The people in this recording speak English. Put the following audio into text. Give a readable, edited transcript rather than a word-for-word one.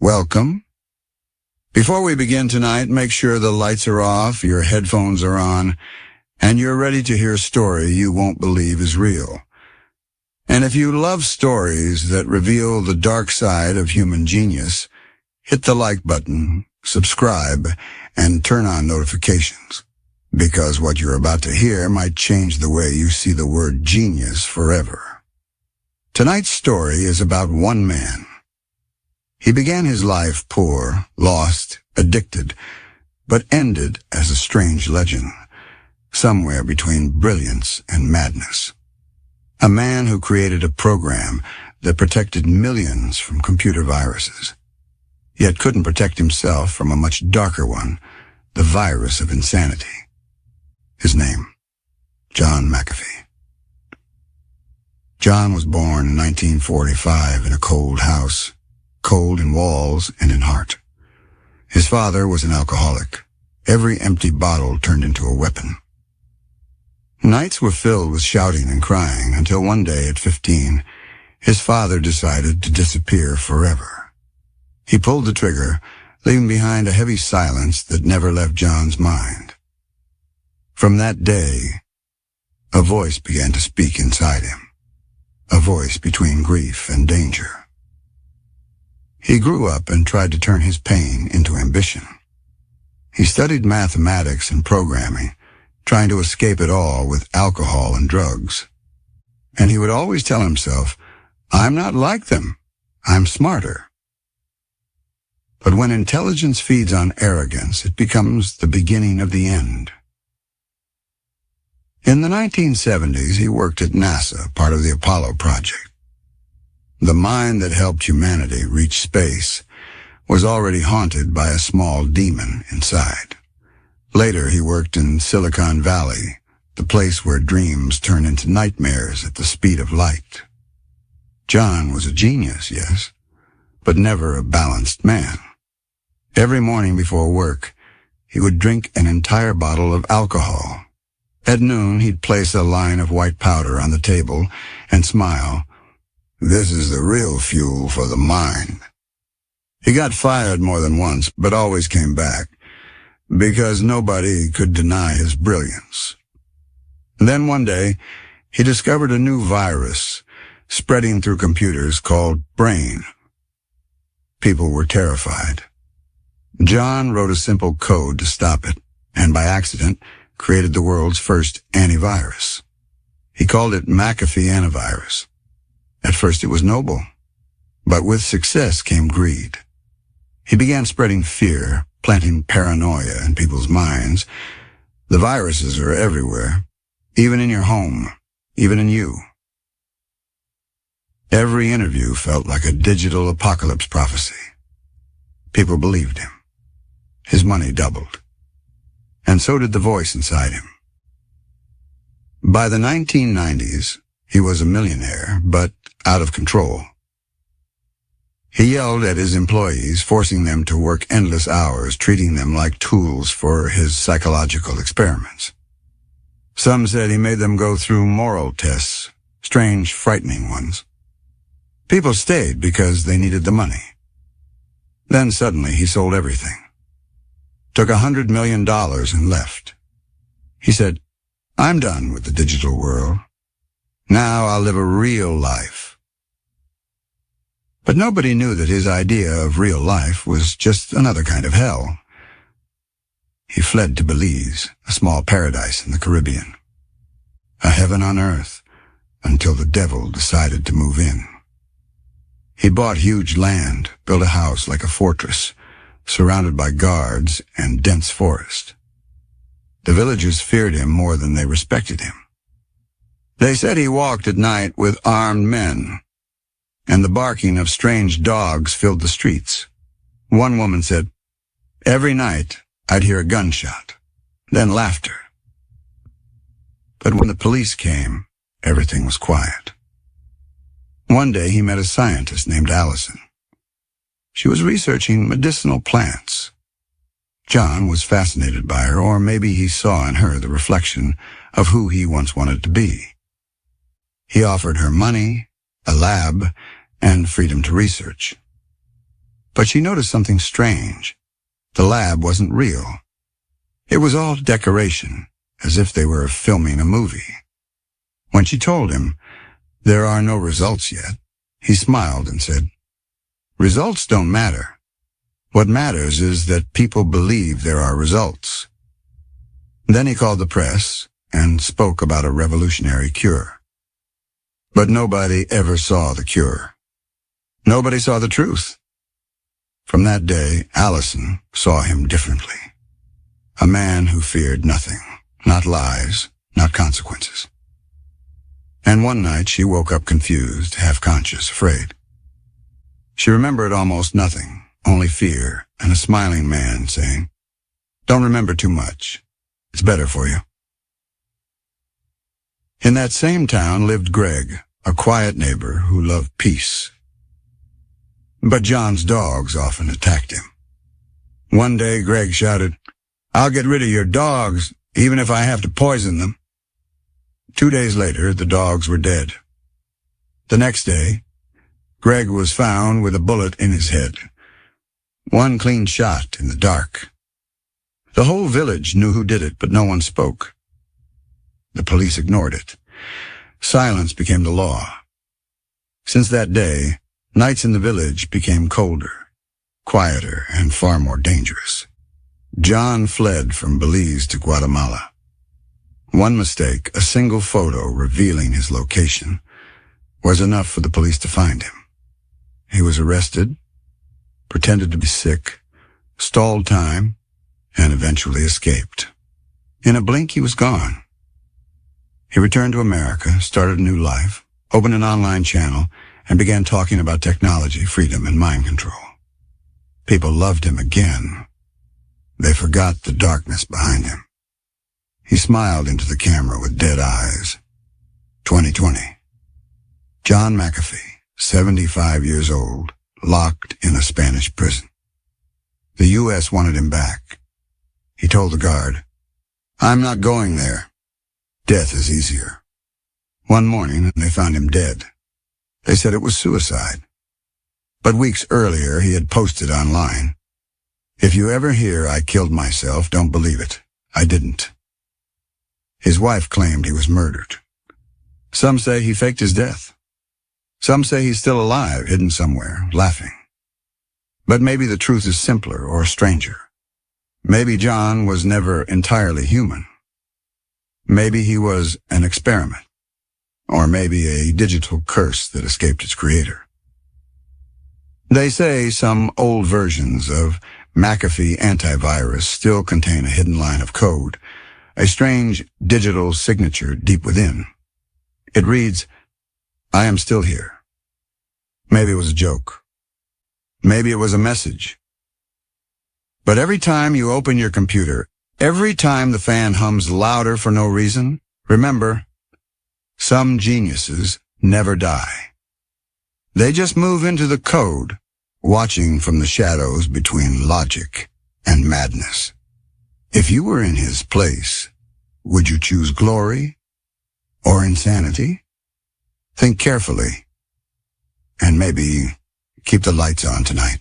welcome. Before we begin tonight, make sure the lights are off, your headphones are on, and you're ready to hear a story you won't believe is real. And if you love stories that reveal the dark side of human genius, hit the like button, subscribe, and turn on notifications, because what you're about to hear might change the way you see the word genius forever. Tonight's story is about one man. He began his life poor, lost, addicted, but ended as a strange legend, somewhere between brilliance and madness. A man who created a program that protected millions from computer viruses, yet couldn't protect himself from a much darker one, the virus of insanity. His name, John McAfee. John was born in 1945 in a cold house, cold in walls and in heart. His father was an alcoholic. Every empty bottle turned into a weapon. Nights were filled with shouting and crying until one day at 15, his father decided to disappear forever. He pulled the trigger, leaving behind a heavy silence that never left John's mind. From that day, a voice began to speak inside him, a voice between grief and danger. He grew up and tried to turn his pain into ambition. He studied mathematics and programming, trying to escape it all with alcohol and drugs. And he would always tell himself, "I'm not like them. I'm smarter." But when intelligence feeds on arrogance, it becomes the beginning of the end. In the 1970s, he worked at NASA, part of the Apollo project. The mind that helped humanity reach space was already haunted by a small demon inside. Later, he worked in Silicon Valley, the place where dreams turn into nightmares at the speed of light. John was a genius, yes, but never a balanced man. Every morning before work, he would drink an entire bottle of alcohol. At noon, he'd place a line of white powder on the table and smile. "This is the real fuel for the mind." He got fired more than once, but always came back, because nobody could deny his brilliance. Then one day, he discovered a new virus spreading through computers called Brain. People were terrified. John wrote a simple code to stop it, and by accident, created the world's first antivirus. He called it McAfee Antivirus. At first it was noble, but with success came greed. He began spreading fear, planting paranoia in people's minds. The viruses are everywhere, even in your home, even in you. Every interview felt like a digital apocalypse prophecy. People believed him. His money doubled. And so did the voice inside him. By the 1990s, he was a millionaire, but out of control. He yelled at his employees, forcing them to work endless hours, treating them like tools for his psychological experiments. Some said he made them go through moral tests, strange, frightening ones. People stayed because they needed the money. Then suddenly he sold everything. Took $100 million and left. He said, "I'm done with the digital world. Now I'll live a real life." But nobody knew that his idea of real life was just another kind of hell. He fled to Belize, a small paradise in the Caribbean. A heaven on earth, until the devil decided to move in. He bought huge land, built a house like a fortress, surrounded by guards and dense forest. The villagers feared him more than they respected him. They said he walked at night with armed men, and the barking of strange dogs filled the streets. One woman said, "Every night I'd hear a gunshot, then laughter." But when the police came, everything was quiet. One day he met a scientist named Allison. She was researching medicinal plants. John was fascinated by her, or maybe he saw in her the reflection of who he once wanted to be. He offered her money, a lab, and freedom to research. But she noticed something strange. The lab wasn't real. It was all decoration, as if they were filming a movie. When she told him, "There are no results yet," he smiled and said, "Results don't matter. What matters is that people believe there are results." Then he called the press and spoke about a revolutionary cure. But nobody ever saw the cure. Nobody saw the truth. From that day, Allison saw him differently. A man who feared nothing, not lies, not consequences. And one night she woke up confused, half-conscious, afraid. She remembered almost nothing, only fear and a smiling man saying, "Don't remember too much. It's better for you." In that same town lived Greg, a quiet neighbor who loved peace. But John's dogs often attacked him. One day Greg shouted, "I'll get rid of your dogs, even if I have to poison them." 2 days later, the dogs were dead. The next day, Greg was found with a bullet in his head. One clean shot in the dark. The whole village knew who did it, but no one spoke. The police ignored it. Silence became the law. Since that day, nights in the village became colder, quieter, and far more dangerous. John fled from Belize to Guatemala. One mistake, a single photo revealing his location, was enough for the police to find him. He was arrested, pretended to be sick, stalled time, and eventually escaped. In a blink, he was gone. He returned to America, started a new life, opened an online channel, and began talking about technology, freedom, and mind control. People loved him again. They forgot the darkness behind him. He smiled into the camera with dead eyes. 2020. John McAfee, 75 years old, locked in a Spanish prison. The U.S. wanted him back. He told the guard, "I'm not going there. Death is easier." One morning, they found him dead. They said it was suicide. But weeks earlier, he had posted online, "If you ever hear I killed myself, don't believe it. I didn't." His wife claimed he was murdered. Some say he faked his death. Some say he's still alive, hidden somewhere, laughing. But maybe the truth is simpler or stranger. Maybe John was never entirely human. Maybe he was an experiment. Or maybe a digital curse that escaped its creator. They say some old versions of McAfee antivirus still contain a hidden line of code, a strange digital signature deep within. It reads, "I am still here." Maybe it was a joke. Maybe it was a message. But every time you open your computer, every time the fan hums louder for no reason, remember, some geniuses never die. They just move into the code, watching from the shadows between logic and madness. If you were in his place, would you choose glory or insanity? Think carefully, and maybe keep the lights on tonight.